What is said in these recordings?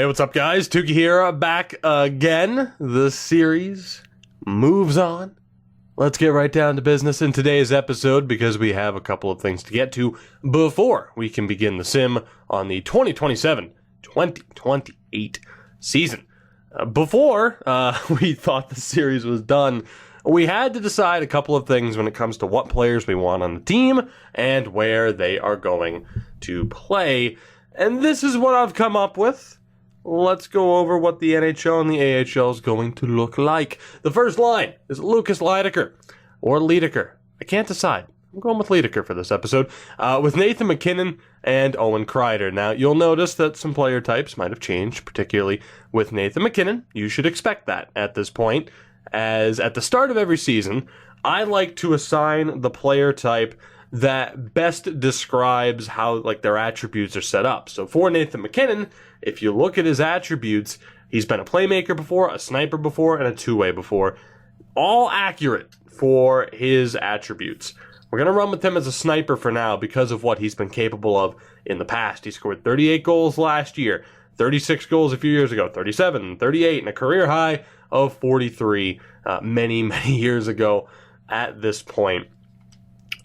Hey, what's up, guys? Tukey here, back again. The series moves on. Let's get right down to business in today's episode because we have a couple of things to get to before we can begin the sim on the 2027-2028 season. Before we thought the series was done, we had to decide a couple of things when it comes to what players we want on the team and where they are going to play. And this is what I've come up with. Let's go over what the NHL and the AHL is going to look like. The first line is Lucas Leidecker or Leidecker. I can't decide. I'm going with Leidecker for this episode. With Nathan MacKinnon and Owen Kreider. Now, you'll notice that some player types might have changed, particularly with Nathan MacKinnon. You should expect that at this point, as at the start of every season, I like to assign the player type that best describes how their attributes are set up. So for Nathan MacKinnon, if you look at his attributes, he's been a playmaker before, a sniper before, and a two-way before. All accurate for his attributes. We're going to run with him as a sniper for now because of what he's been capable of in the past. He scored 38 goals last year, 36 goals a few years ago, 37, 38, and a career high of 43 many years ago at this point.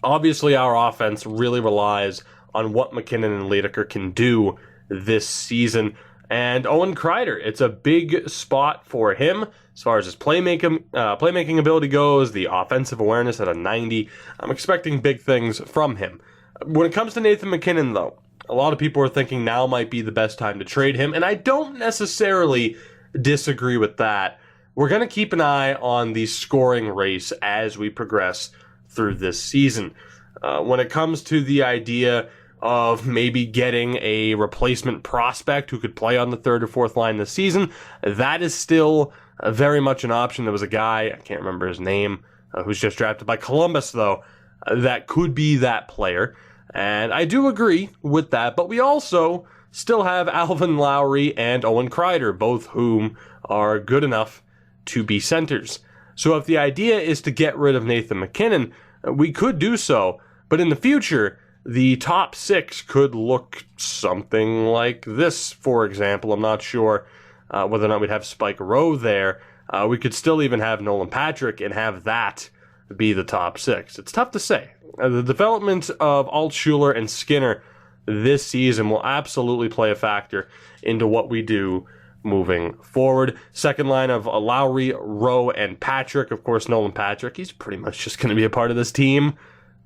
Obviously, our offense really relies on what MacKinnon and Leidecker can do this season. And Owen Kreider, it's a big spot for him as far as his playmaking ability goes, the offensive awareness at a 90. I'm expecting big things from him. When it comes to Nathan MacKinnon, though, a lot of people are thinking now might be the best time to trade him, and I don't necessarily disagree with that. We're going to keep an eye on the scoring race as we progress through this season. When it comes to the idea of maybe getting a replacement prospect who could play on the third or fourth line this season, that is still very much an option. There was a guy, I can't remember his name, who's just drafted by Columbus, though, that could be that player. And I do agree with that, but we also still have Alvin Lowry and Owen Kreider, both whom are good enough to be centers. So if the idea is to get rid of Nathan MacKinnon, we could do so, but in the future, the top six could look something like this, for example. I'm not sure whether or not we'd have Spike Rowe there. We could still even have Nolan Patrick and have that be the top six. It's tough to say. The development of Altshuler and Skinner this season will absolutely play a factor into what we do moving forward. Second line of Lowry, Rowe, and Patrick. Of course, Nolan Patrick, he's pretty much just going to be a part of this team.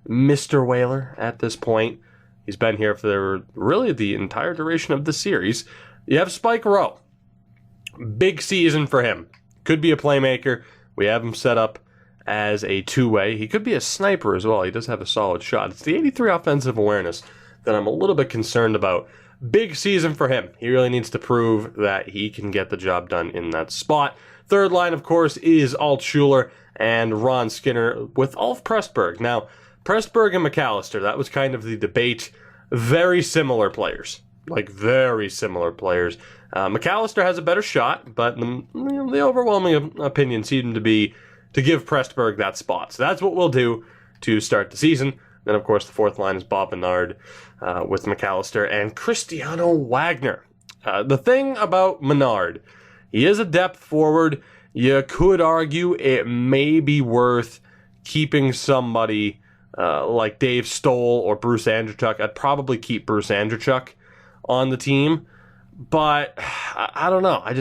Mr. Whaler at this point. He's been here for really the entire duration of the series. You have Spike Rowe. Big season for him. Could be a playmaker. We have him set up as a two-way. He could be a sniper as well. He does have a solid shot. It's the 83 offensive awareness that I'm a little bit concerned about. Big season for him. He really needs to prove that he can get the job done in that spot. Third line, of course, is Altshuler and Ron Skinner with Ulf Pressburg. Now, Pressburg and McAllister, that was kind of the debate. Very similar players. Very similar players. McAllister has a better shot, but the overwhelming opinion seemed to be to give Pressburg that spot. So that's what we'll do to start the season. Then, of course, the fourth line is Bob Menard with McAllister and Cristiano Wagner. The thing about Menard, he is a depth forward. You could argue it may be worth keeping somebody like Dave Stoll or Bruce Andrechuk. I'd probably keep Bruce Andrechuk on the team, but I don't know. I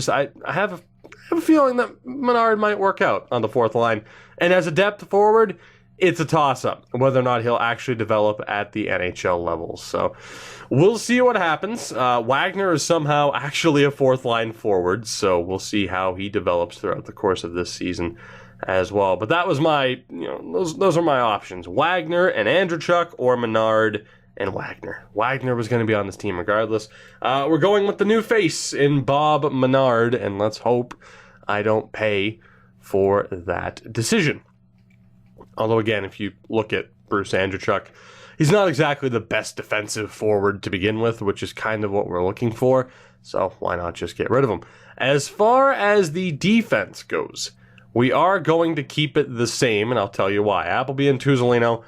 have a feeling that Menard might work out on the fourth line. And as a depth forward, it's a toss-up whether or not he'll actually develop at the NHL level. So we'll see what happens. Wagner is somehow actually a fourth-line forward, so we'll see how he develops throughout the course of this season as well. But that was my, those are my options. Wagner and Andrechuk or Menard and Wagner. Wagner was going to be on this team regardless. We're going with the new face in Bob Menard, and let's hope I don't pay for that decision. Although, again, if you look at Bruce Andrechuk, he's not exactly the best defensive forward to begin with, which is kind of what we're looking for. So why not just get rid of him? As far as the defense goes, we are going to keep it the same, and I'll tell you why. Appleby and Tuzolino,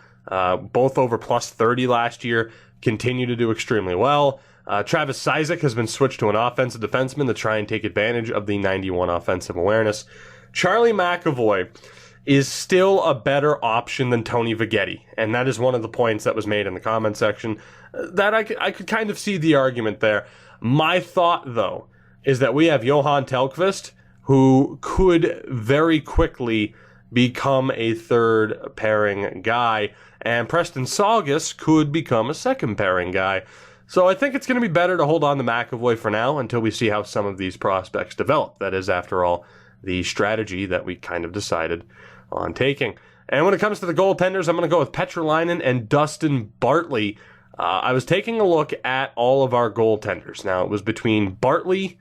both over plus 30 last year, continue to do extremely well. Travis Isaac has been switched to an offensive defenseman to try and take advantage of the 91 offensive awareness. Charlie McAvoy is still a better option than Tony Viggetti, and that is one of the points that was made in the comment section that I could kind of see the argument there. My thought, though, is that we have Johan Telkvist, who could very quickly become a third pairing guy, and Preston Saugus could become a second pairing guy. So I think it's going to be better to hold on to McAvoy for now until we see how some of these prospects develop. That is, after all, the strategy that we kind of decided on taking. And when it comes to the goaltenders, I'm going to go with Petrolainen and Dustin Bartley. I was taking a look at all of our goaltenders. Now, it was between Bartley,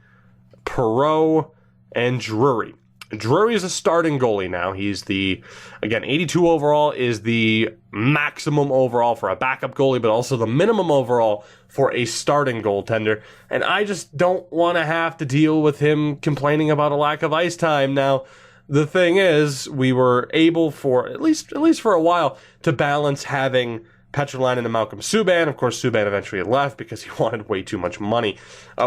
Perreault, and Drury. Drury is a starting goalie now. He's the, again, 82 overall is the maximum overall for a backup goalie, but also the minimum overall for a starting goaltender. And I just don't want to have to deal with him complaining about a lack of ice time. Now, the thing is, we were able for, at least for a while, to balance having Petrolainen and Malcolm Subban. Of course, Subban eventually left because he wanted way too much money.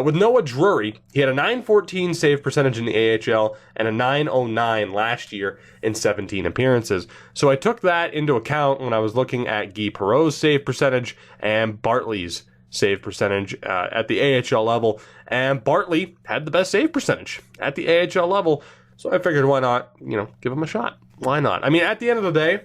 With Noah Drury, he had a .914 save percentage in the AHL and a .909 last year in 17 appearances. So I took that into account when I was looking at Guy Perreault's save percentage and Bartley's save percentage at the AHL level. And Bartley had the best save percentage at the AHL level. So I figured, why not, give him a shot? Why not? I mean, at the end of the day,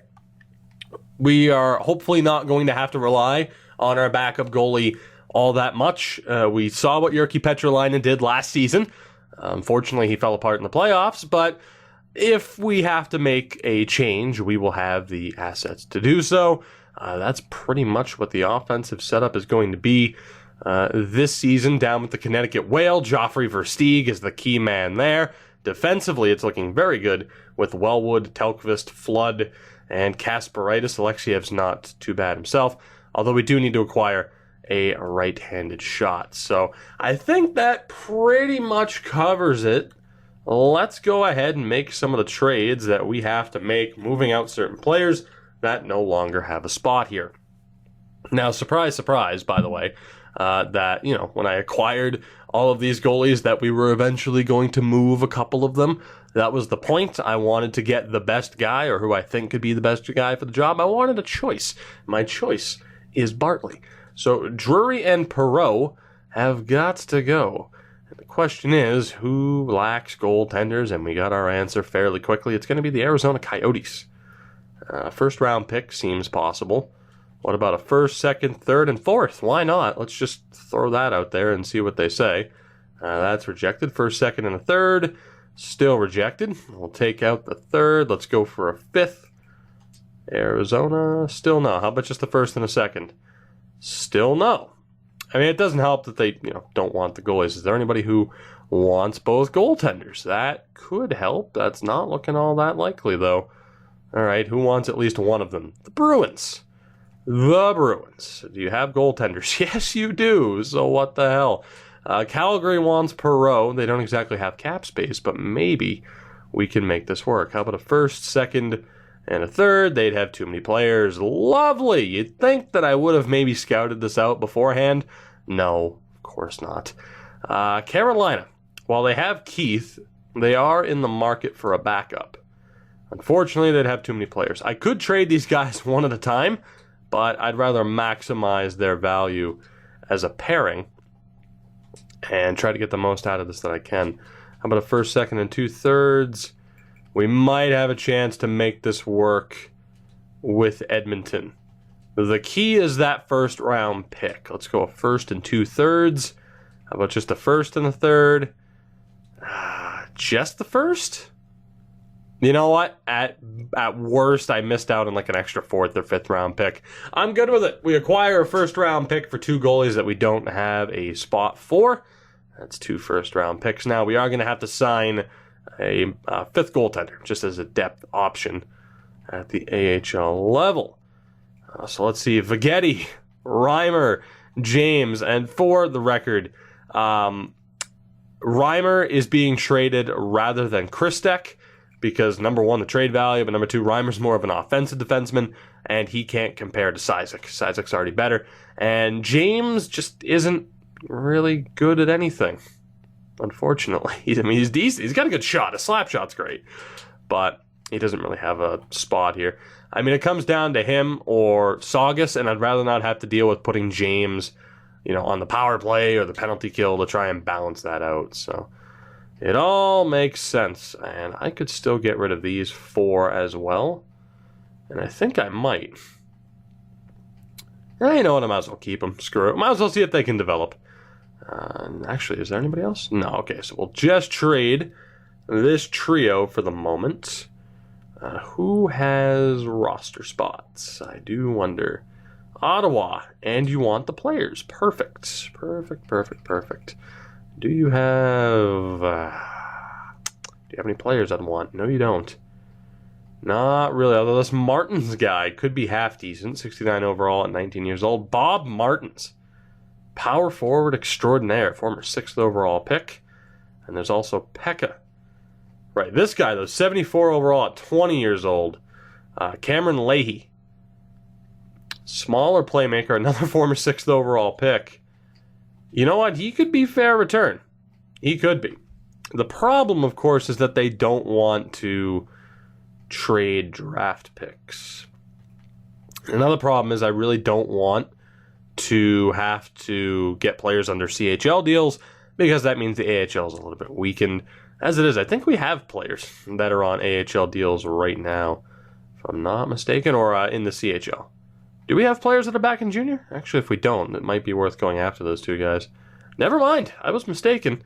we are hopefully not going to have to rely on our backup goalie all that much. We saw what Jyrki Petrolainen did last season. Unfortunately, he fell apart in the playoffs, but if we have to make a change, we will have the assets to do so. That's pretty much what the offensive setup is going to be this season. Down with the Connecticut Whale, Joffrey Versteeg is the key man there. Defensively, it's looking very good with Wellwood, Telkvist, Flood, and Kasparaitis. Alexiev's not too bad himself, although we do need to acquire a right-handed shot. So I think that pretty much covers it. Let's go ahead and make some of the trades that we have to make, moving out certain players that no longer have a spot here. Now, surprise, surprise, by the way, that, when I acquired all of these goalies, that we were eventually going to move a couple of them. That was the point. I wanted to get the best guy, or who I think could be the best guy for the job. I wanted a choice. My choice is Bartley. So Drury and Perreault have got to go. And the question is, who lacks goaltenders? And we got our answer fairly quickly. It's going to be the Arizona Coyotes. First round pick seems possible. What about a first, second, third, and fourth? Why not? Let's just throw that out there and see what they say. That's rejected. First, second, and a third. Still rejected. We'll take out the third. Let's go for a fifth. Arizona, still no. How about just the first and a second? Still no. I mean, it doesn't help that they, don't want the goalies. Is there anybody who wants both goaltenders? That could help. That's not looking all that likely, though. All right, who wants at least one of them? The Bruins. The Bruins. Do you have goaltenders? Yes, you do. So what the hell? Calgary wants Perreault. They don't exactly have cap space, but maybe we can make this work. How about a first, second, and a third? They'd have too many players. Lovely. You'd think that I would have maybe scouted this out beforehand. No, of course not. Carolina. While they have Keith, they are in the market for a backup. Unfortunately, they'd have too many players. I could trade these guys one at a time, but I'd rather maximize their value as a pairing and try to get the most out of this that I can. How about a first, second, and 2/3? We might have a chance to make this work with Edmonton. The key is that first round pick. Let's go a first and 2/3. How about just a first and a third? Just the first? You know what? At worst, I missed out on like an extra fourth or fifth round pick. I'm good with it. We acquire a first round pick for two goalies that we don't have a spot for. That's 2 first round picks. Now we are going to have to sign a fifth goaltender just as a depth option at the AHL level. So let's see. Viggetti, Reimer, James, and for the record, Reimer is being traded rather than Christek. Because number one, the trade value, but number two, Reimer's more of an offensive defenseman, and he can't compare to Isaac. Isaac's already better. And James just isn't really good at anything, unfortunately. I mean, he's decent. He's got a good shot. His slap shot's great, but he doesn't really have a spot here. I mean, it comes down to him or Saugus, and I'd rather not have to deal with putting James, on the power play or the penalty kill to try and balance that out. So it all makes sense, and I could still get rid of these 4 as well, and I think I might. You know what? I might as well keep them. Screw it. Might as well see if they can develop. Actually, is there anybody else? No. Okay, so we'll just trade this trio for the moment. Who has roster spots? I do wonder. Ottawa, and you want the players. Perfect. Perfect. Do you have any players I'd want? No, you don't. Not really, although this Martins guy could be half decent. 69 overall at 19 years old. Bob Martins. Power forward extraordinaire. Former 6th overall pick. And there's also Pekka. Right, this guy, though, 74 overall at 20 years old. Cameron Leahy. Smaller playmaker, another former 6th overall pick. You know what? He could be fair return. He could be. The problem, of course, is that they don't want to trade draft picks. Another problem is I really don't want to have to get players under CHL deals because that means the AHL is a little bit weakened. As it is, I think we have players that are on AHL deals right now, if I'm not mistaken, or in the CHL. Do we have players that are back in junior? Actually, if we don't, it might be worth going after those 2 guys. Never mind, I was mistaken.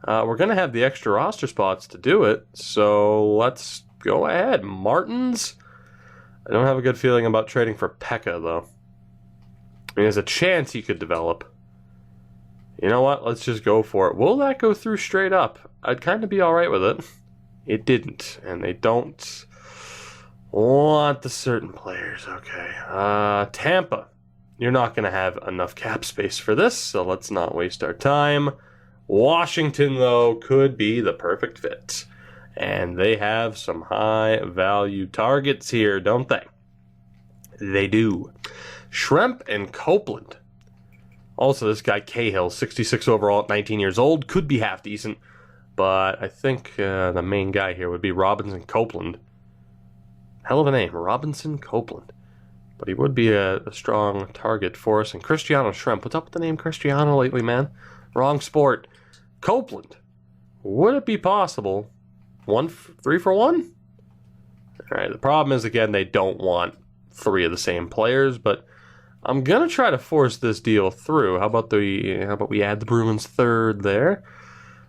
We're going to have the extra roster spots to do it, so let's go ahead. Martins. I don't have a good feeling about trading for Pekka, though. I mean, there's a chance he could develop. You know what? Let's just go for it. Will that go through straight up? I'd kind of be alright with it. It didn't, and they don't want the certain players. Okay. Tampa. You're not going to have enough cap space for this, so let's not waste our time. Washington, though, could be the perfect fit. And they have some high-value targets here, don't they? They do. Schremp and Copeland. Also, this guy, Cahill, 66 overall at 19 years old, could be half decent. But I think the main guy here would be Robinson Copeland. Hell of a name, Robinson Copeland. But he would be a strong target for us. And Cristiano Schremp. What's up with the name Cristiano lately, man? Wrong sport. Copeland. Would it be possible? 3 for 1? Alright, the problem is, again, they don't want 3 of the same players, but I'm going to try to force this deal through. How about we add the Bruins 3rd there?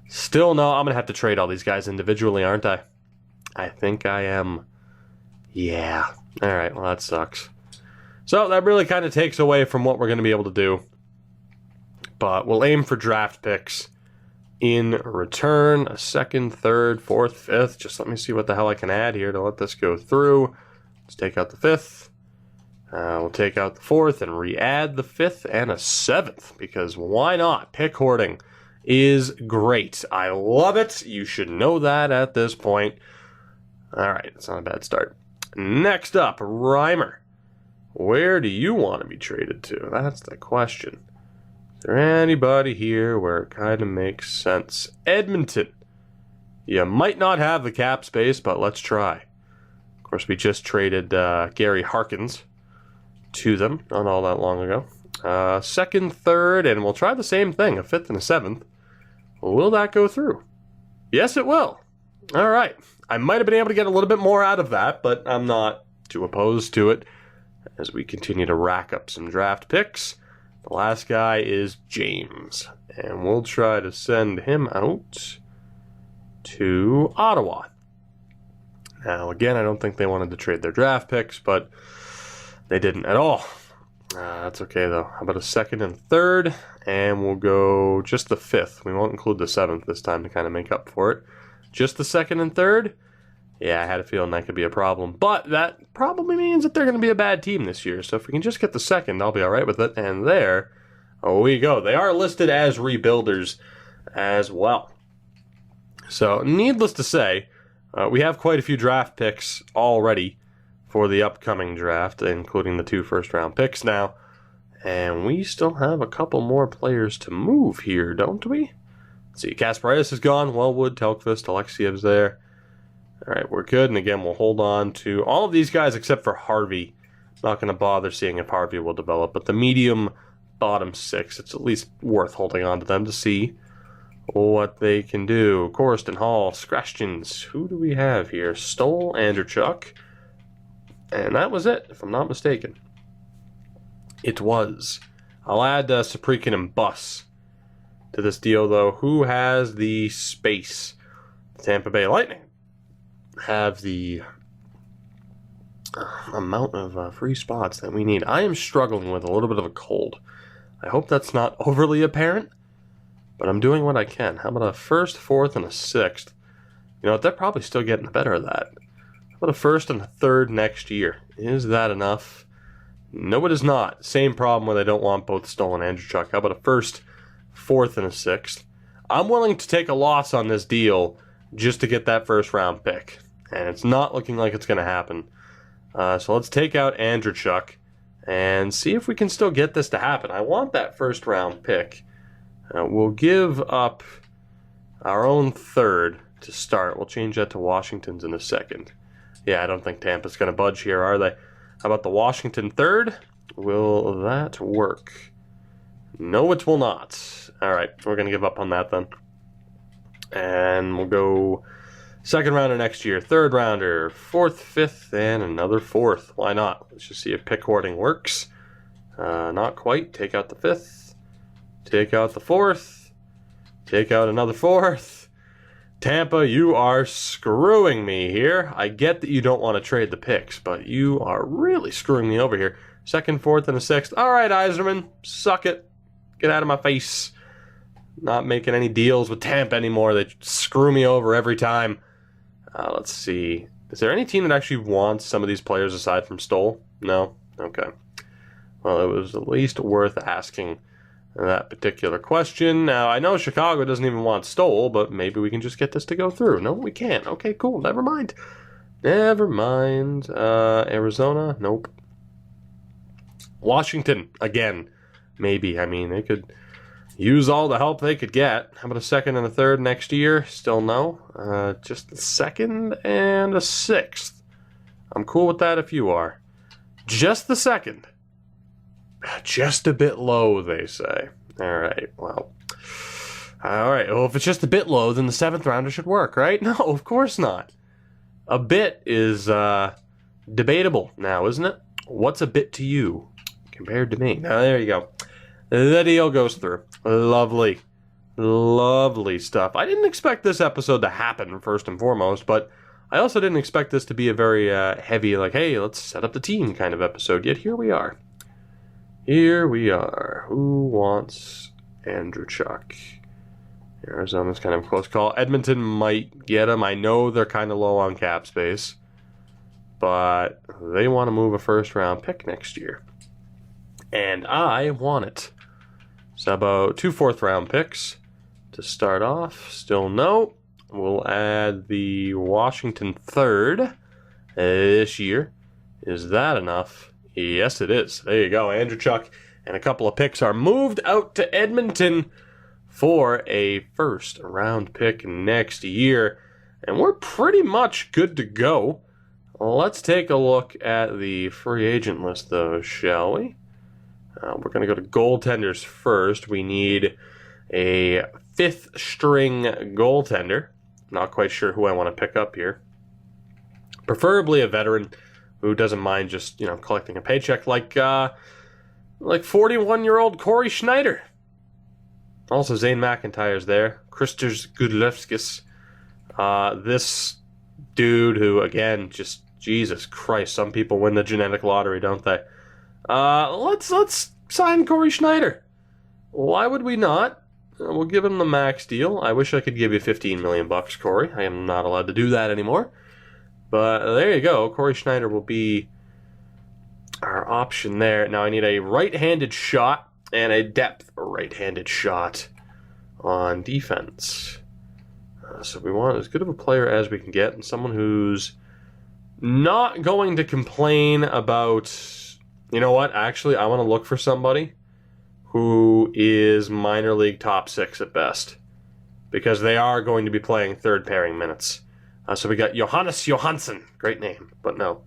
Still no, I'm going to have to trade all these guys individually, aren't I? I think I am. Yeah. Alright, well that sucks. So that really kind of takes away from what we're going to be able to do. But we'll aim for draft picks in return. A 2nd, 3rd, 4th, 5th. Just let me see what the hell I can add here to let this go through. Let's take out the 5th. We'll take out the 4th and re-add the 5th and a 7th. Because why not? Pick hoarding is great. I love it. You should know that at this point. Alright, it's not a bad start. Next up, Reimer. Where do you want to be traded to? That's the question. Is there anybody here where it kind of makes sense? Edmonton. You might not have the cap space, but let's try. Of course, we just traded Gary Harkins to them not all that long ago. 2nd, 3rd, and we'll try the same thing, a 5th and a 7th. Will that go through? Yes, it will. All right. I might have been able to get a little bit more out of that, but I'm not too opposed to it as we continue to rack up some draft picks. The last guy is James, and we'll try to send him out to Ottawa. Now, again, I don't think they wanted to trade their draft picks, but they didn't at all. That's okay, though. How about a 2nd and 3rd? And we'll go just the 5th. We won't include the 7th this time to kind of make up for it. Just the 2nd and 3rd? Yeah, I had a feeling that could be a problem. But that probably means that they're going to be a bad team this year. So if we can just get the 2nd, I'll be all right with it. And there we go. They are listed as rebuilders as well. So needless to say, we have quite a few draft picks already for the upcoming draft, including the 2 first-round picks now. And we still have a couple more players to move here, don't we? Let's see, Kasparaitis is gone. Wellwood, Telkvist, Alexiev's there. All right, we're good. And again, we'll hold on to all of these guys except for Harvey. Not going to bother seeing if Harvey will develop. But the medium bottom 6, it's at least worth holding on to them to see what they can do. Korston, Hall, Scratchins. Who do we have here? Stoll, Andrechuk. And that was it, if I'm not mistaken. It was. I'll add Saprikin and Bus to this deal, though. Who has the space? Tampa Bay Lightning have the amount of free spots that we need. I am struggling with a little bit of a cold. I hope that's not overly apparent, but I'm doing what I can. How about a first, fourth, and a sixth? You know what? They're probably still getting the better of that. How about a first and a third next year? Is that enough? No, it is not. Same problem where they don't want both Stoll and Andrechuk. How about a first, fourth, and a sixth? I'm willing to take a loss on this deal just to get that first round pick. And it's not looking like it's going to happen. So let's take out Andrechuk and see if we can still get this to happen. I want that first round pick. We'll give up our own third to start. We'll change that to Washington's in a second. Yeah, I don't think Tampa's going to budge here, are they? How about the Washington third? Will that work? No, it will not. All right, we're going to give up on that then. And we'll go second rounder next year, third rounder, fourth, fifth, and another fourth. Why not? Let's just see if pick hoarding works. Not quite. Take out the fifth. Take out the fourth. Take out another fourth. Tampa, you are screwing me here. I get that you don't want to trade the picks, but you are really screwing me over here. Second, fourth, and a sixth. All right, Yzerman, suck it. Get out of my face. Not making any deals with Tampa anymore. They screw me over every time. Let's see. Is there any team that actually wants some of these players aside from Stoll? No? Okay. Well, it was at least worth asking that particular question. Now, I know Chicago doesn't even want Stoll, but maybe we can just get this to go through. No, we can't. Okay, cool. Never mind. Never mind. Arizona? Nope. Washington? Again. Maybe. I mean, they could use all the help they could get. How about a second and a third next year? Still no. Just the second and a sixth. I'm cool with that if you are. Just the second. Just a bit low, they say. All right, well. All right, well, if it's just a bit low, then the seventh rounder should work, right? No, of course not. A bit is debatable now, isn't it? What's a bit to you compared to me? Now, there you go. The deal goes through. Lovely. Lovely stuff. I didn't expect this episode to happen, first and foremost, but I also didn't expect this to be a very heavy, like, hey, let's set up the team kind of episode. Yet here we are. Here we are. Who wants Andrechuk? Arizona's kind of a close call. Edmonton might get him. I know they're kind of low on cap space, but they want to move a first-round pick next year. And I want it. So about 2 fourth-round picks to start off. Still no. We'll add the Washington third this year. Is that enough? Yes, it is. There you go. Andrechuk and a couple of picks are moved out to Edmonton for a first-round pick next year. And we're pretty much good to go. Let's take a look at the free agent list, though, shall we? We're going to go to goaltenders first. We need a fifth-string goaltender. Not quite sure who I want to pick up here. Preferably a veteran who doesn't mind just, collecting a paycheck like 41-year-old Corey Schneider. Also, Zane McIntyre's there. Kristers Gudlevskis. This dude who, again, just, Jesus Christ, some people win the genetic lottery, don't they? Let's sign Corey Schneider. Why would we not? We'll give him the max deal. I wish I could give you $15 million, Corey. I am not allowed to do that anymore. But there you go. Corey Schneider will be our option there. Now I need a right-handed shot and a depth right-handed shot on defense. So we want as good of a player as we can get and someone who's not going to complain about, you know what, actually I want to look for somebody who is minor league top 6 at best, because they are going to be playing third pairing minutes. So we got Johannes Johansson, great name, but no.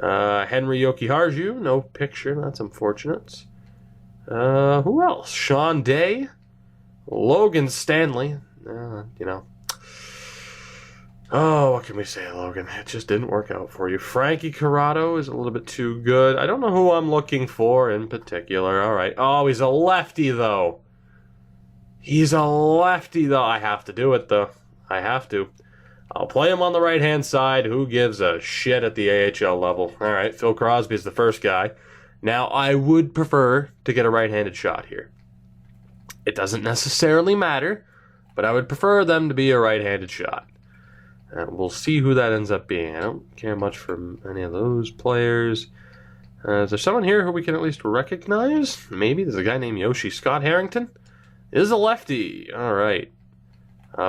Henry Yokiharju, no picture, that's unfortunate. Who else? Sean Day, Logan Stanley, Oh, what can we say, Logan? It just didn't work out for you. Frankie Corrado is a little bit too good. I don't know who I'm looking for in particular. All right. Oh, he's a lefty, though. I have to do it, though. I have to. I'll play him on the right-hand side. Who gives a shit at the AHL level? All right, Phil Crosby's the first guy. Now, I would prefer to get a right-handed shot here. It doesn't necessarily matter, but I would prefer them to be a right-handed shot. And we'll see who that ends up being. I don't care much for any of those players. Is there someone here who we can at least recognize? Maybe there's a guy named Yoshi Scott Harrington. Is a lefty. All right.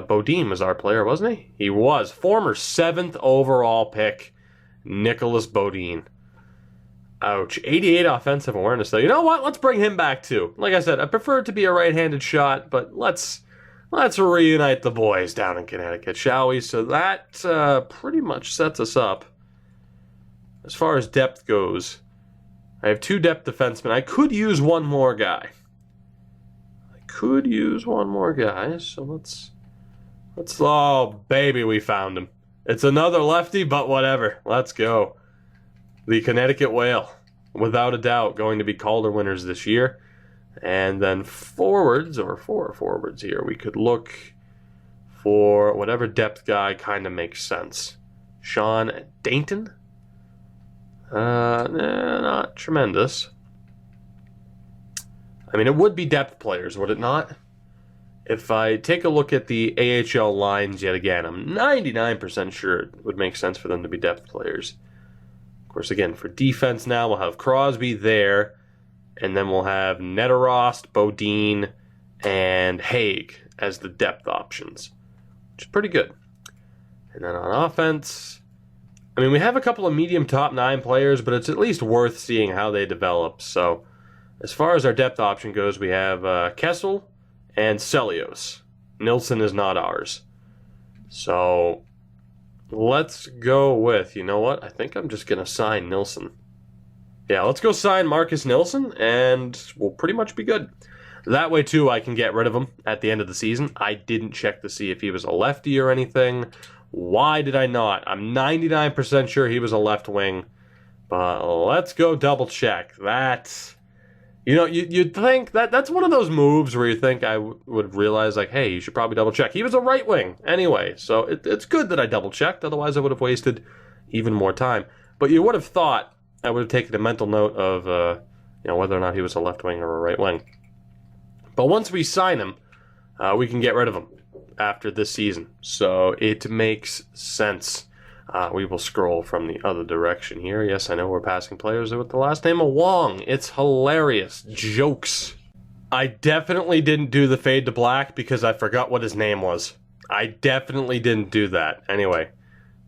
Bodine was our player, wasn't he? He was. Former 7th overall pick, Nicholas Bodine. Ouch. 88 offensive awareness, though. You know what? Let's bring him back, too. Like I said, I prefer it to be a right-handed shot, but let's reunite the boys down in Connecticut, shall we? So that pretty much sets us up. As far as depth goes, I have 2 depth defensemen. I could use one more guy. So let's... Oh, baby, we found him. It's another lefty, but whatever. Let's go. The Connecticut Whale, without a doubt, going to be Calder winners this year. And then forwards, or 4 forwards here, we could look for whatever depth guy kind of makes sense. Sean Dainton? Not tremendous. I mean, it would be depth players, would it not? If I take a look at the AHL lines yet again, I'm 99% sure it would make sense for them to be depth players. Of course, again, for defense now, we'll have Crosby there, and then we'll have Neterost, Bodine, and Haig as the depth options, which is pretty good. And then on offense, I mean, we have a couple of medium top 9 players, but it's at least worth seeing how they develop. So as far as our depth option goes, we have Kessel and Celios. Nilsson is not ours. So let's go with, you know what? I think I'm just going to sign Nilsson. Yeah, let's go sign Marcus Nilsson, and we'll pretty much be good. That way, too, I can get rid of him at the end of the season. I didn't check to see if he was a lefty or anything. Why did I not? I'm 99% sure he was a left wing. But let's go double check. That's... you'd think that's one of those moves where you think I would realize, like, hey, you should probably double check. He was a right wing anyway, so it's good that I double checked. Otherwise, I would have wasted even more time. But you would have thought I would have taken a mental note of whether or not he was a left wing or a right wing. But once we sign him, we can get rid of him after this season. So it makes sense. We will scroll from the other direction here. Yes, I know we're passing players with the last name of Wong. It's hilarious. Jokes. I definitely didn't do the fade to black because I forgot what his name was. I definitely didn't do that. Anyway,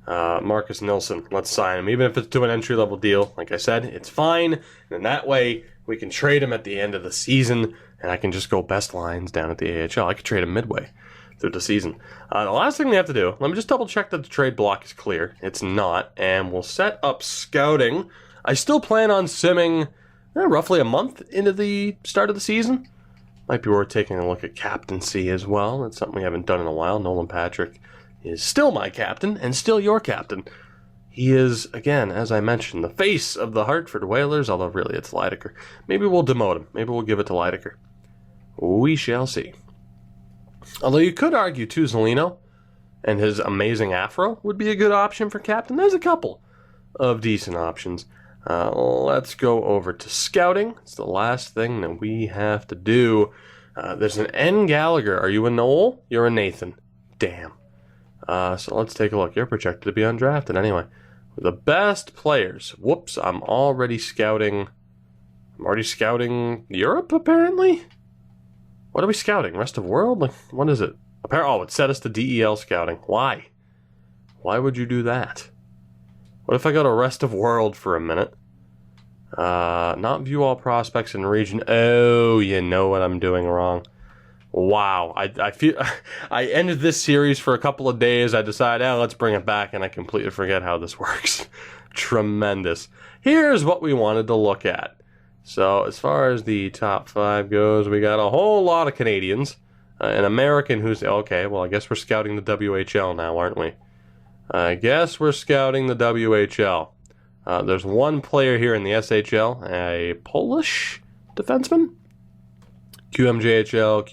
Marcus Nilsson, let's sign him. Even if it's to an entry-level deal, like I said, it's fine. And that way, we can trade him at the end of the season, and I can just go best lines down at the AHL. I could trade him midway through the season. The last thing we have to do, let me just double check that the trade block is clear. It's not, and we'll set up scouting. I still plan on simming roughly a month into the start of the season. Might be worth taking a look at captaincy as well. That's something we haven't done in a while. Nolan Patrick is still my captain and still your captain. He is, again, as I mentioned, the face of the Hartford Whalers, although really it's Lydecker. Maybe we'll demote him. Maybe we'll give it to Lydecker. We shall see. Although you could argue, too, Zelino and his amazing afro would be a good option for captain. There's a couple of decent options. Let's go over to scouting. It's the last thing that we have to do. There's an N. Gallagher. Are you a Noel? You're a Nathan. Damn. So let's take a look. You're projected to be undrafted anyway. The best players. Whoops, I'm already scouting. I'm already scouting Europe, apparently? What are we scouting? Rest of world? Like, what is it? Oh, it set us to DEL scouting. Why? Why would you do that? What if I go to rest of world for a minute? Not view all prospects in region. Oh, you know what I'm doing wrong. Wow, I feel I ended this series for a couple of days. I decided, let's bring it back, and I completely forget how this works. Tremendous. Here's what we wanted to look at. So as far as the top 5 goes, we got a whole lot of Canadians. An American who's... Okay, well, I guess we're scouting the WHL now, aren't we? I guess we're scouting the WHL. There's one player here in the SHL, a Polish defenseman? QMJHL,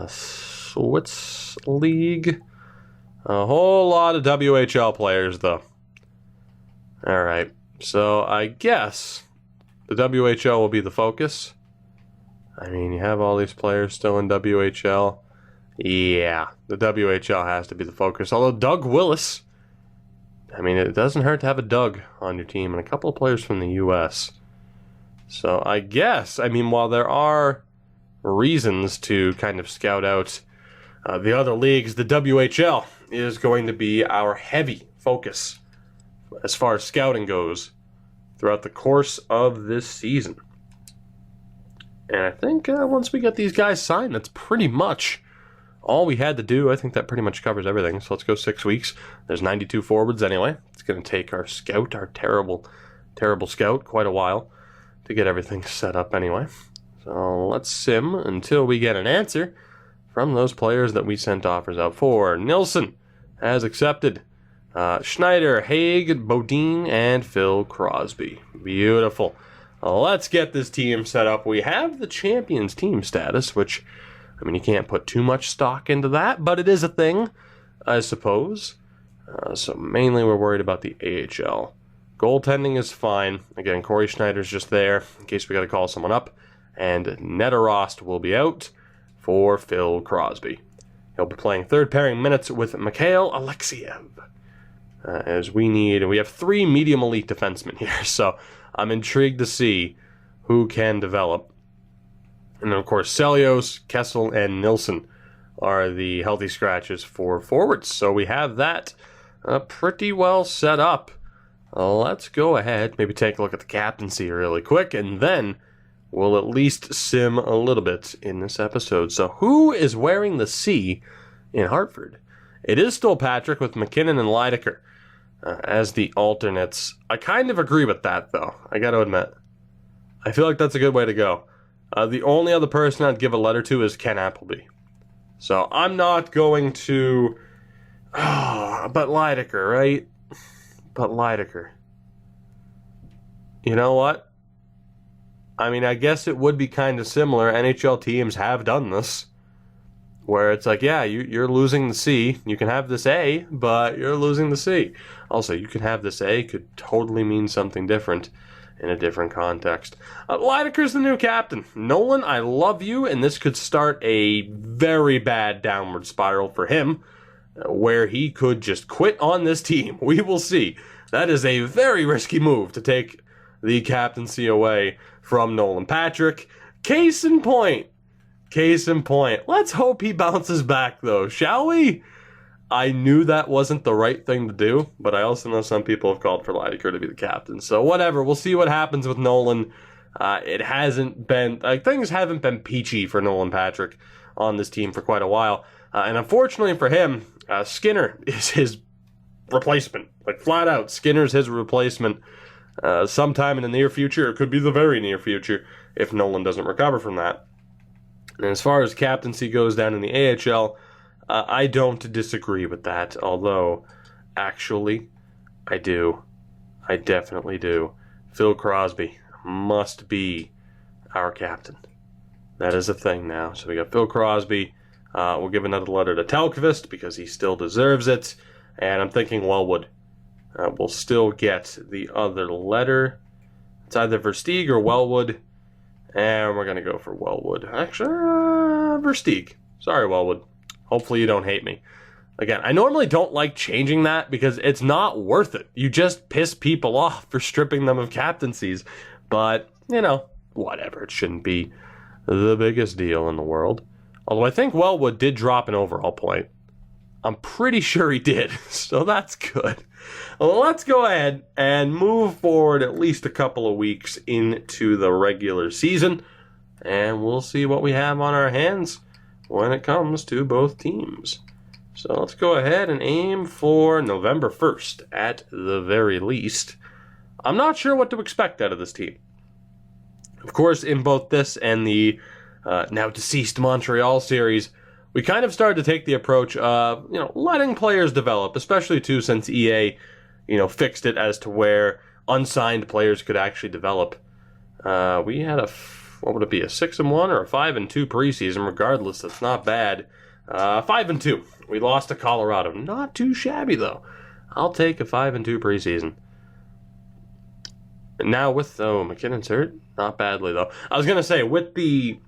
Swiss League. A whole lot of WHL players, though. Alright, so I guess the WHL will be the focus. I mean, you have all these players still in WHL. Yeah, the WHL has to be the focus. Although Doug Willis, I mean, it doesn't hurt to have a Doug on your team, and a couple of players from the U.S. So I guess, I mean, while there are reasons to kind of scout out the other leagues, the WHL is going to be our heavy focus as far as scouting goes throughout the course of this season. And I think once we get these guys signed, that's pretty much all we had to do. I think that pretty much covers everything. So let's go 6 weeks. There's 92 forwards anyway. It's going to take our scout, our terrible, terrible scout, quite a while to get everything set up anyway. So let's sim until we get an answer from those players that we sent offers out for. Nilsson has accepted. Schneider, Haig, Bodine, and Phil Crosby. Beautiful. Let's get this team set up. We have the Champions team status, which, I mean, you can't put too much stock into that, but it is a thing, I suppose. So mainly we're worried about the AHL. Goaltending is fine. Again, Corey Schneider's just there in case we got to call someone up. And Neterost will be out for Phil Crosby. He'll be playing third pairing minutes with Mikhail Alexiev. As we have 3 medium elite defensemen here. So I'm intrigued to see who can develop. And then, of course, Celios, Kessel, and Nilsson are the healthy scratches for forwards. So we have that pretty well set up. Let's go ahead, maybe take a look at the captaincy really quick, and then we'll at least sim a little bit in this episode. So who is wearing the C in Hartford? It is still Patrick with McKinnon and Leidecker as the alternates. I kind of agree with that, though, I got to admit. I feel like that's a good way to go. The only other person I'd give a letter to is Ken Appleby. So I'm not going to... but Leidecker, right? But Leidecker. You know what? I mean, I guess it would be kind of similar. NHL teams have done this. Where it's like, yeah, you're losing the C. You can have this A, but you're losing the C. Also, you can have this A could totally mean something different in a different context. Leidecker's the new captain. Nolan, I love you, and this could start a very bad downward spiral for him, where he could just quit on this team. We will see. That is a very risky move to take the captaincy away from Nolan Patrick. Case in point. Let's hope he bounces back, though, shall we? I knew that wasn't the right thing to do, but I also know some people have called for Leidecker to be the captain. So whatever, we'll see what happens with Nolan. It hasn't been... things haven't been peachy for Nolan Patrick on this team for quite a while. And unfortunately for him, Skinner is his replacement. Flat out, Skinner's his replacement sometime in the near future. It could be the very near future if Nolan doesn't recover from that. And as far as captaincy goes down in the AHL, I don't disagree with that. Although, actually, I do. I definitely do. Phil Crosby must be our captain. That is a thing now. So we got Phil Crosby. We'll give another letter to Telkvist because he still deserves it. And I'm thinking Wellwood will still get the other letter. It's either Versteeg or Wellwood. And we're going to go for Wellwood. Actually, Versteeg. Sorry, Wellwood. Hopefully you don't hate me. Again, I normally don't like changing that because it's not worth it. You just piss people off for stripping them of captaincies. But, whatever. It shouldn't be the biggest deal in the world. Although I think Wellwood did drop an overall point. I'm pretty sure he did. So that's good. Let's go ahead and move forward at least a couple of weeks into the regular season, and we'll see what we have on our hands when it comes to both teams. So let's go ahead and aim for November 1st at the very least. I'm not sure what to expect out of this team. Of course, in both this and the now deceased Montreal series, we kind of started to take the approach of, letting players develop, especially too since EA, fixed it as to where unsigned players could actually develop. We had a 6-1 or a 5-2 preseason? Regardless, that's not bad. 5-2. We lost to Colorado. Not too shabby though. I'll take a 5-2 preseason. And now with McKinnon's hurt. Not badly though. I was gonna say with the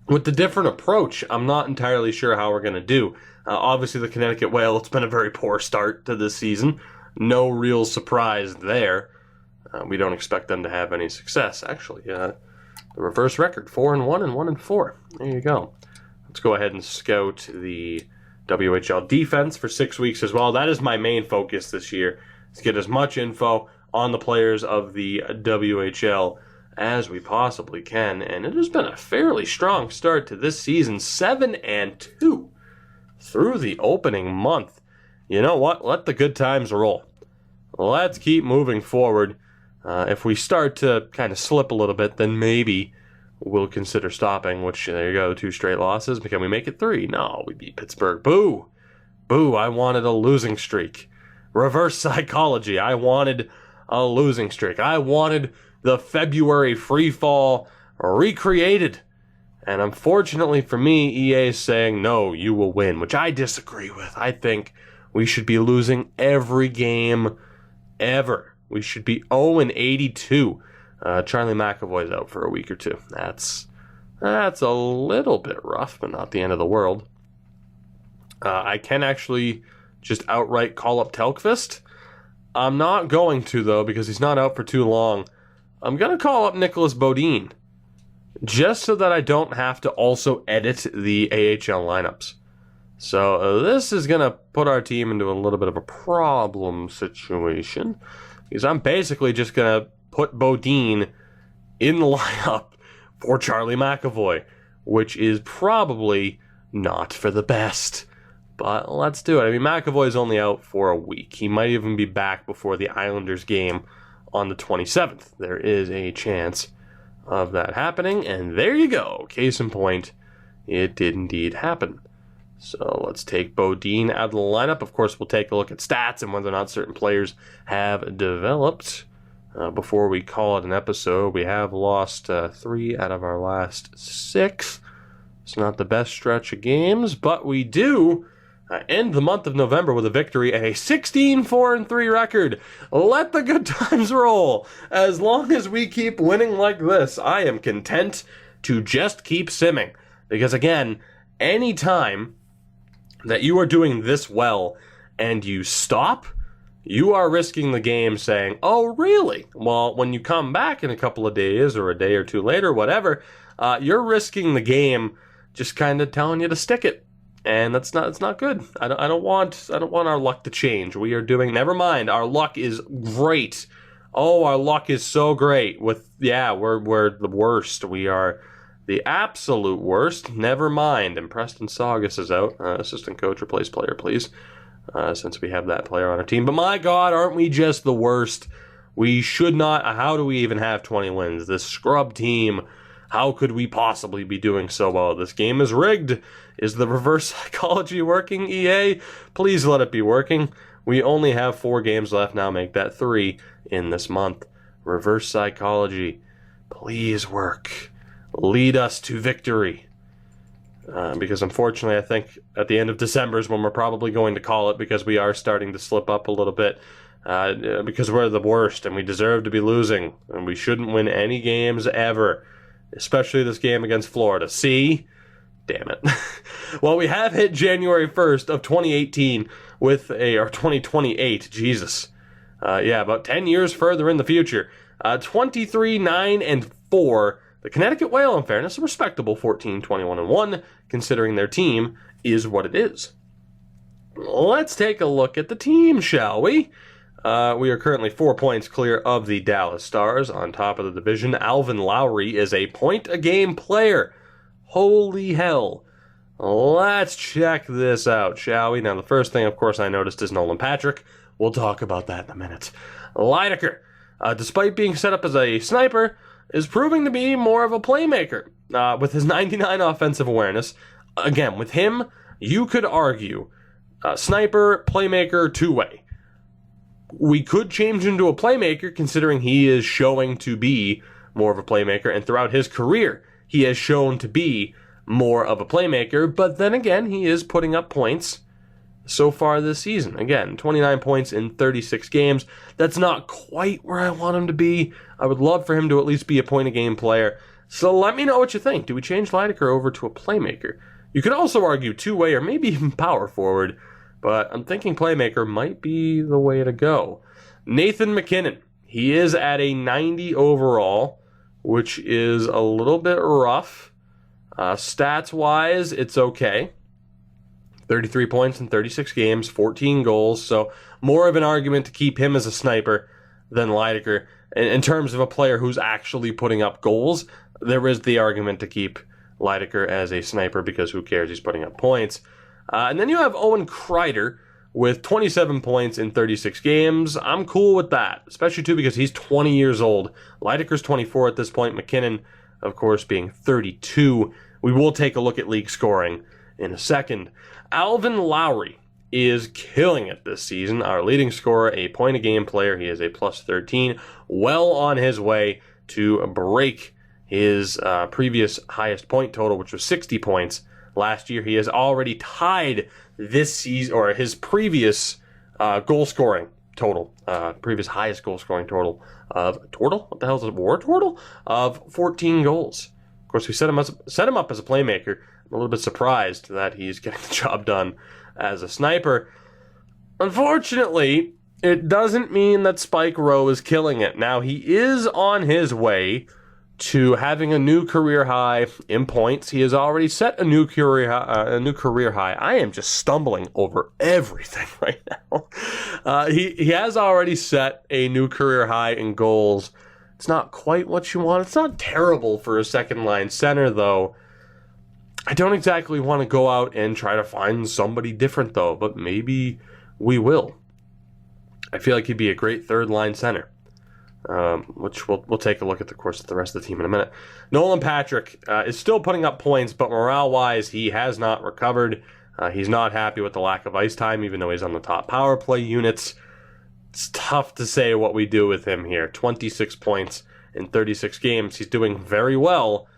different approach, I'm not entirely sure how we're gonna do. Obviously, the Connecticut Whale, it's been a very poor start to this season. No real surprise there. We don't expect them to have any success. Actually, the reverse record: 4-1 and 1-4. There you go. Let's go ahead and scout the WHL defense for 6 weeks as well. That is my main focus this year, is get as much info on the players of the WHL as we possibly can. And it has been a fairly strong start to this season, 7-2 through the opening month. You know what? Let the good times roll. Let's keep moving forward. If we start to kind of slip a little bit, then maybe we'll consider stopping, which, there you go, 2 straight losses. Can we make it 3? No, we beat Pittsburgh. Boo! Boo, I wanted a losing streak. Reverse psychology. I wanted a losing streak. I wanted the February free fall recreated. And unfortunately for me, EA is saying, no, you will win, which I disagree with. I think we should be losing every game ever. We should be 0-82. Charlie McAvoy's out for a week or two. That's a little bit rough, but not the end of the world. I can actually just outright call up Telkvist. I'm not going to, though, because he's not out for too long. I'm going to call up Nicholas Bodine, just so that I don't have to also edit the AHL lineups. So this is going to put our team into a little bit of a problem situation, because I'm basically just going to put Bodine in the lineup for Charlie McAvoy, which is probably not for the best. But let's do it. I mean, McAvoy's only out for a week. He might even be back before the Islanders game on the 27th. There is a chance of that happening, and there you go. Case in point, it did indeed happen. So let's take Bodine out of the lineup. Of course, we'll take a look at stats and whether or not certain players have developed. Before we call it an episode, we have lost 3 out of our last 6. It's not the best stretch of games, but we do end the month of November with a victory and a 16-4-3 record. Let the good times roll. As long as we keep winning like this, I am content to just keep simming. Because again, any time that you are doing this well and you stop, you are risking the game saying, oh, really? Well, when you come back in a couple of days or a day or two later, whatever, you're risking the game just kind of telling you to stick it. And it's not good. I don't want our luck to change. We are doing, never mind, our luck is great. Oh, our luck is so great. We're the worst. We are the absolute worst. Never mind. And Preston Saugus is out. Assistant coach, replace player, please. Since we have that player on our team. But my God, aren't we just the worst? We should not. How do we even have 20 wins? This scrub team, how could we possibly be doing so well? This game is rigged. Is the reverse psychology working, EA? Please let it be working. We only have 4 games left now. Make that 3 in this month. Reverse psychology, please work. Lead us to victory. Because unfortunately, I think at the end of December is when we're probably going to call it, because we are starting to slip up a little bit. Because we're the worst and we deserve to be losing. And we shouldn't win any games ever. Especially this game against Florida. See? Damn it. Well, we have hit January 1st of 2018 or 2028. Jesus. About 10 years further in the future. 23-9-4. The Connecticut Whale, in fairness, a respectable 14-21-1, considering their team is what it is. let's take a look at the team, shall we? We are currently 4 points clear of the Dallas Stars on top of the division. Alvin Lowry is a point-a-game player. Holy hell. Let's check this out, shall we? Now, the first thing, of course, I noticed is Nolan Patrick. We'll talk about that in a minute. Lidecker, despite being set up as a sniper, is proving to be more of a playmaker. With his 99 offensive awareness, again, with him, you could argue sniper, playmaker, two-way. We could change him to a playmaker, considering he is showing to be more of a playmaker, and throughout his career, he has shown to be more of a playmaker, but then again, he is putting up points so far this season. Again, 29 points in 36 games. That's not quite where I want him to be. I would love for him to at least be a point-a-game player. So let me know what you think. Do we change Lidecker over to a playmaker? You could also argue two-way or maybe even power forward, but I'm thinking playmaker might be the way to go. Nathan MacKinnon. He is at a 90 overall, which is a little bit rough. Stats-wise, it's okay. 33 points in 36 games, 14 goals, so more of an argument to keep him as a sniper than Lidecker. In terms of a player who's actually putting up goals, there is the argument to keep Lidecker as a sniper because who cares, he's putting up points. And then you have Owen Kreider with 27 points in 36 games. I'm cool with that, especially too because he's 20 years old. Lidecker's 24 at this point. MacKinnon, of course, being 32. We will take a look at league scoring in a second. Alvin Lowry is killing it this season. Our leading scorer, a point-a-game player. He is a plus 13. Well on his way to break his previous highest point total, which was 60 points. Last year, he has already tied this season, or his previous goal scoring total, previous highest goal scoring total of Tortle? What the hell is it? War Tortle? Of 14 goals. Of course, we set him up as a playmaker. I'm a little bit surprised that he's getting the job done as a sniper. Unfortunately, it doesn't mean that Spike Rowe is killing it. Now, he is on his way to having a new career high in points. He has already set a new career high. I am just stumbling over everything right now. He has already set a new career high in goals. It's not quite what you want. It's not terrible for a second line center, though. I don't exactly want to go out and try to find somebody different, though, but maybe we will. I feel like he'd be a great third line center. Which we'll take a look at the course of the rest of the team in a minute. Nolan Patrick is still putting up points, but morale-wise, he has not recovered. He's not happy with the lack of ice time, even though he's on the top power play units. It's tough to say what we do with him here. 26 points in 36 games. He's doing very well.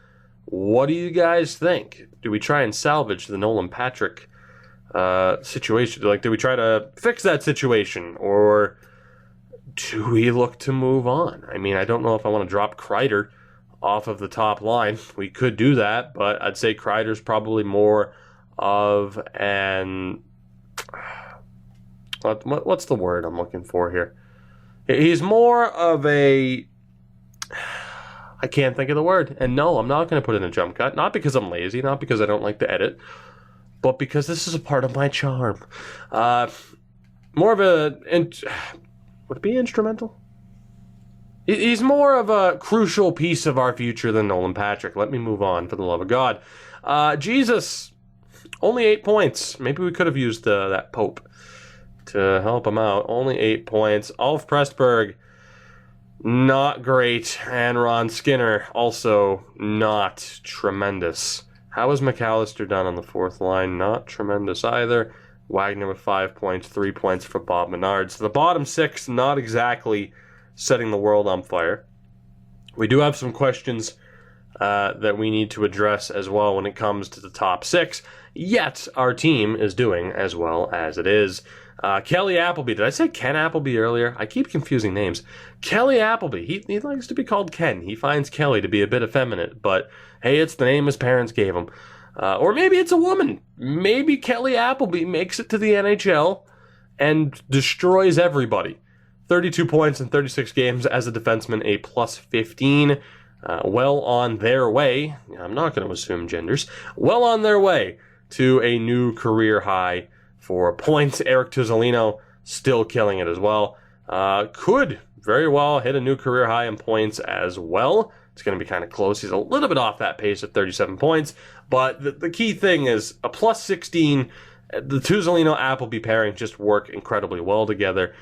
What do you guys think? Do we try and salvage the Nolan Patrick situation? Like, do we try to fix that situation, or do we look to move on? I mean, I don't know if I want to drop Kreider off of the top line. We could do that, but I'd say Kreider's probably more of an... What's the word I'm looking for here? He's more of a... I can't think of the word. And no, I'm not going to put in a jump cut. Not because I'm lazy, not because I don't like to edit, but because this is a part of my charm. More of a... Would it be instrumental? He's more of a crucial piece of our future than Nolan Patrick. Let me move on, for the love of God. Jesus, only 8 points. Maybe we could have used that Pope to help him out. Only 8 points. Ulf Pressberg, not great. And Ron Skinner, also not tremendous. How is McAllister done on the fourth line? Not tremendous either. Wagner with 5 points, 3 points for Bob Menard. So the bottom six, not exactly setting the world on fire. We do have some questions that we need to address as well when it comes to the top six. Yet, our team is doing as well as it is. Kelly Appleby. Did I say Ken Appleby earlier? I keep confusing names. Kelly Appleby. He likes to be called Ken. He finds Kelly to be a bit effeminate, but hey, it's the name his parents gave him. Or maybe it's a woman. Maybe Kelly Appleby makes it to the NHL and destroys everybody. 32 points in 36 games as a defenseman, a plus 15. Well on their way. I'm not going to assume genders. Well on their way to a new career high for points. Eric Tuzzolino still killing it as well. Could very well hit a new career high in points as well. It's going to be kind of close. He's a little bit off that pace at 37 points. But the key thing is a plus 16. The Tuzzolino-Appleby pairing just work incredibly well together.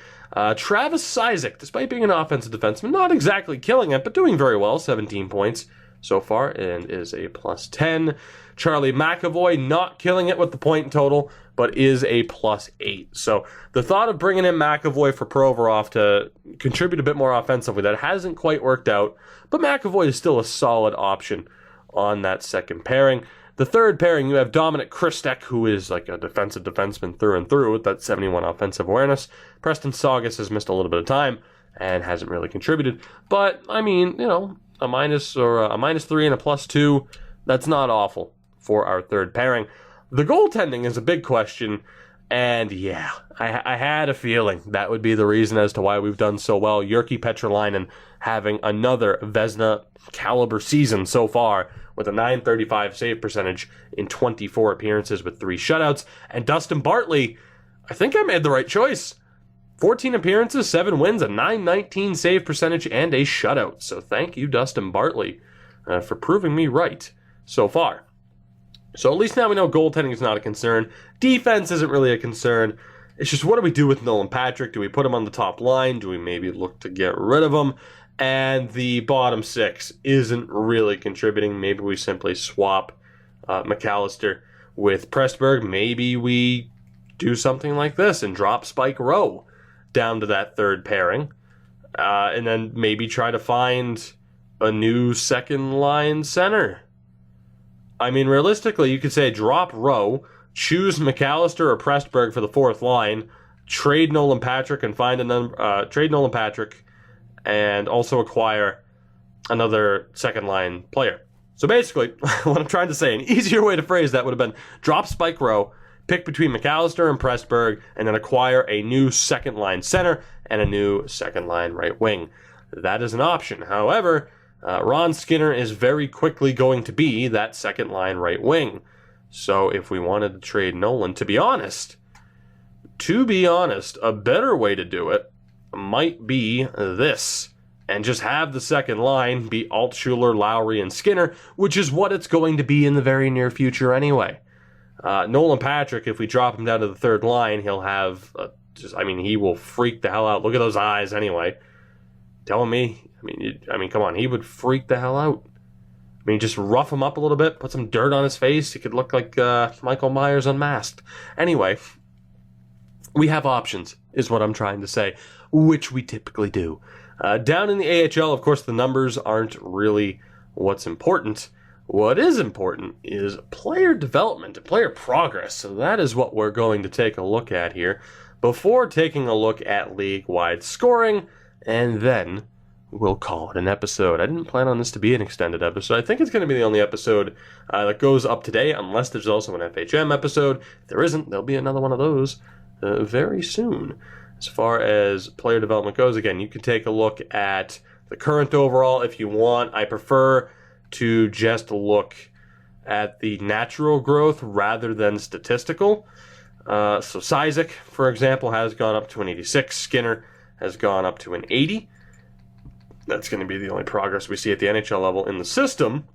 Travis Sisek, despite being an offensive defenseman, not exactly killing it, but doing very well. 17 points so far and is a plus 10. Charlie McAvoy not killing it with the point total, but is a plus 8. So the thought of bringing in McAvoy for Provorov to contribute a bit more offensively, that hasn't quite worked out, but McAvoy is still a solid option on that second pairing. The third pairing, you have Dominic Christek, who is like a defensive defenseman through and through with that 71 offensive awareness. Preston Saugus has missed a little bit of time and hasn't really contributed. But, I mean, you know, a minus or a -3 and a +2, that's not awful for our third pairing. The goaltending is a big question, and yeah, I had a feeling that would be the reason as to why we've done so well. Jyrki Petrolainen having another Vezina caliber season so far with a .935 save percentage in 24 appearances with 3 shutouts. And Dustin Bartley, I think I made the right choice. 14 appearances, 7 wins, a .919 save percentage, and a shutout. So thank you, Dustin Bartley, for proving me right so far. So at least now we know goaltending is not a concern. Defense isn't really a concern. It's just, what do we do with Nolan Patrick? Do we put him on the top line? Do we maybe look to get rid of him? And the bottom 6 isn't really contributing. Maybe we simply swap McAllister with Pressburg. Maybe we do something like this and drop Spike Rowe down to that third pairing. And then maybe try to find a new second line center. I mean, realistically, you could say drop Rowe, choose McAllister or Pressburg for the fourth line, trade Nolan Patrick and trade Nolan Patrick, and also acquire another second line player. So basically, what I'm trying to say, an easier way to phrase that would have been drop Spike Rowe, pick between McAllister and Pressburg, and then acquire a new second line center and a new second line right wing. That is an option. However, Ron Skinner is very quickly going to be that second line right wing. So if we wanted to trade Nolan, to be honest, a better way to do it might be this. And just have the second line be Altshuler, Lowry, and Skinner, which is what it's going to be in the very near future anyway. Nolan Patrick, if we drop him down to the third line, he'll have he will freak the hell out. Look at those eyes anyway. Telling me, come on, he would freak the hell out. I mean, just rough him up a little bit, put some dirt on his face. He could look like Michael Myers unmasked. Anyway, we have options, is what I'm trying to say, which we typically do. Down in the AHL, of course, the numbers aren't really what's important. What is important is player development and player progress. So that is what we're going to take a look at here before taking a look at league-wide scoring, and then we'll call it an episode. I didn't plan on this to be an extended episode. I think it's going to be the only episode that goes up today, unless there's also an FHM episode. If there isn't, there'll be another one of those very soon. As far as player development goes, again, you can take a look at the current overall if you want. I prefer to just look at the natural growth rather than statistical. So Sisek, for example, has gone up to an 86. Skinner has gone up to an 80. That's going to be the only progress we see at the NHL level in the system.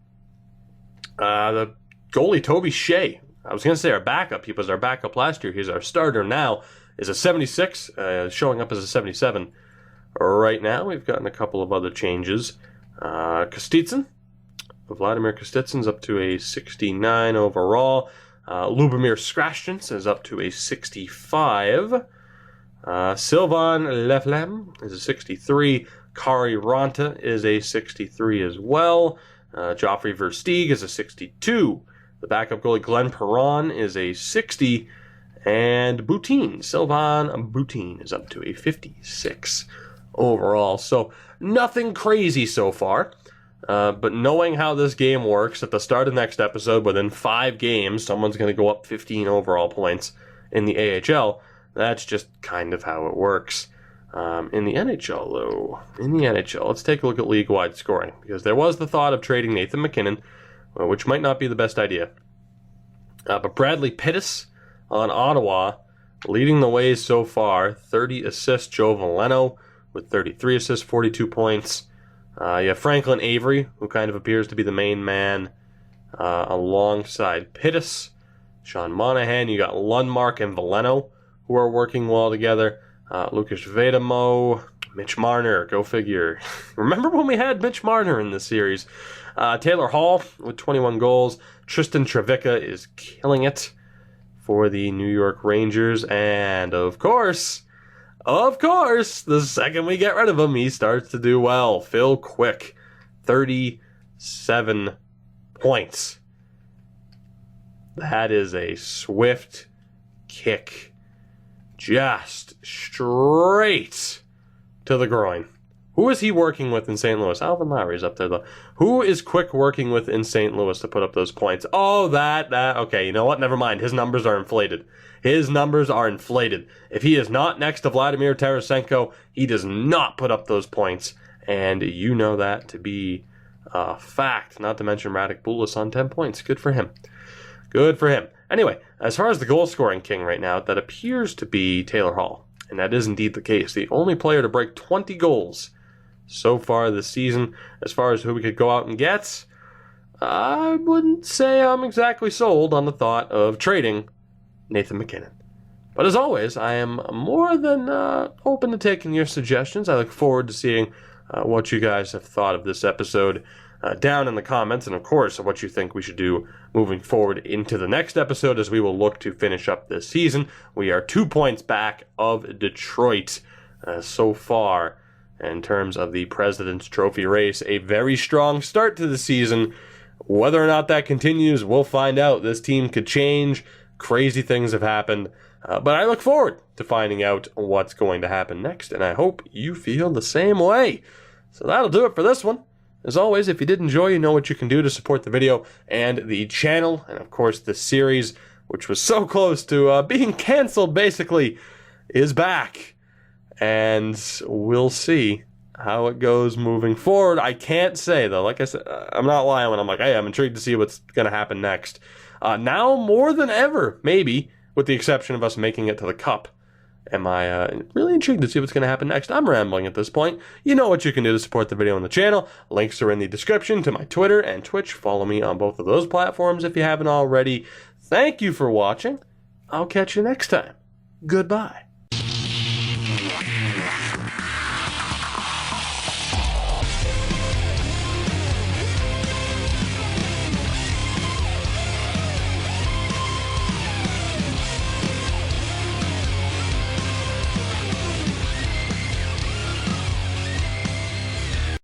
The goalie, Toby Shea, I was going to say our backup. He was our backup last year. He's our starter now. Is a 76, showing up as a 77. Right now, we've gotten a couple of other changes. Vladimir Kostitsyn's up to a 69 overall. Lubomir Skrastins is up to a 65. Sylvain Leflem is a 63. Kari Ranta is a 63 as well. Joffrey Versteeg is a 62. The backup goalie Glenn Perron is a 60. And Sylvain Boutin is up to a 56 overall. So nothing crazy so far. But knowing how this game works, at the start of next episode, within 5 games, someone's going to go up 15 overall points in the AHL. That's just kind of how it works. In the NHL, though, let's take a look at league-wide scoring. Because there was the thought of trading Nathan MacKinnon, which might not be the best idea. But Bradley Pittis on Ottawa Leading the way so far, 30 assists, Joe Veleno with 33 assists, 42 points. You have Franklin Avery, who kind of appears to be the main man, alongside Pittis, Sean Monahan. You got Lundmark and Veleno, who are working well together. Lucas Vedamo, Mitch Marner, go figure. Remember when we had Mitch Marner in this series? Taylor Hall with 21 goals. Tristan Trevicka is killing it for the New York Rangers. And of course, the second we get rid of him, he starts to do well. Phil Quick, 37 points. That is a swift kick. Just straight to the groin. Who is he working with in St. Louis? Alvin Lowry's up there, though. Who is Quick working with in St. Louis to put up those points? Oh, that. Okay, you know what? Never mind. His numbers are inflated. If he is not next to Vladimir Tarasenko, he does not put up those points. And you know that to be a fact. Not to mention Radek Bulis on 10 points. Good for him. Anyway, as far as the goal-scoring king right now, that appears to be Taylor Hall. And that is indeed the case. The only player to break 20 goals so far this season. As far as who we could go out and get, I wouldn't say I'm exactly sold on the thought of trading Nathan MacKinnon. But as always, I am more than open to taking your suggestions. I look forward to seeing what you guys have thought of this episode down in the comments, and of course, what you think we should do moving forward into the next episode as we will look to finish up this season. We are 2 points back of Detroit so far in terms of the President's Trophy race. A very strong start to the season. Whether or not that continues, we'll find out. This team could change. Crazy things have happened. But I look forward to finding out what's going to happen next, and I hope you feel the same way. So that'll do it for this one. As always, if you did enjoy, you know what you can do to support the video and the channel, and of course the series, which was so close to being canceled basically, is back. And we'll see how it goes moving forward. I can't say, though. Like I said, I'm not lying when I'm like, hey, I'm intrigued to see what's going to happen next. Now more than ever, maybe, with the exception of us making it to the Cup. Am I really intrigued to see what's going to happen next? I'm rambling at this point. You know what you can do to support the video and the channel. Links are in the description to my Twitter and Twitch. Follow me on both of those platforms if you haven't already. Thank you for watching. I'll catch you next time. Goodbye.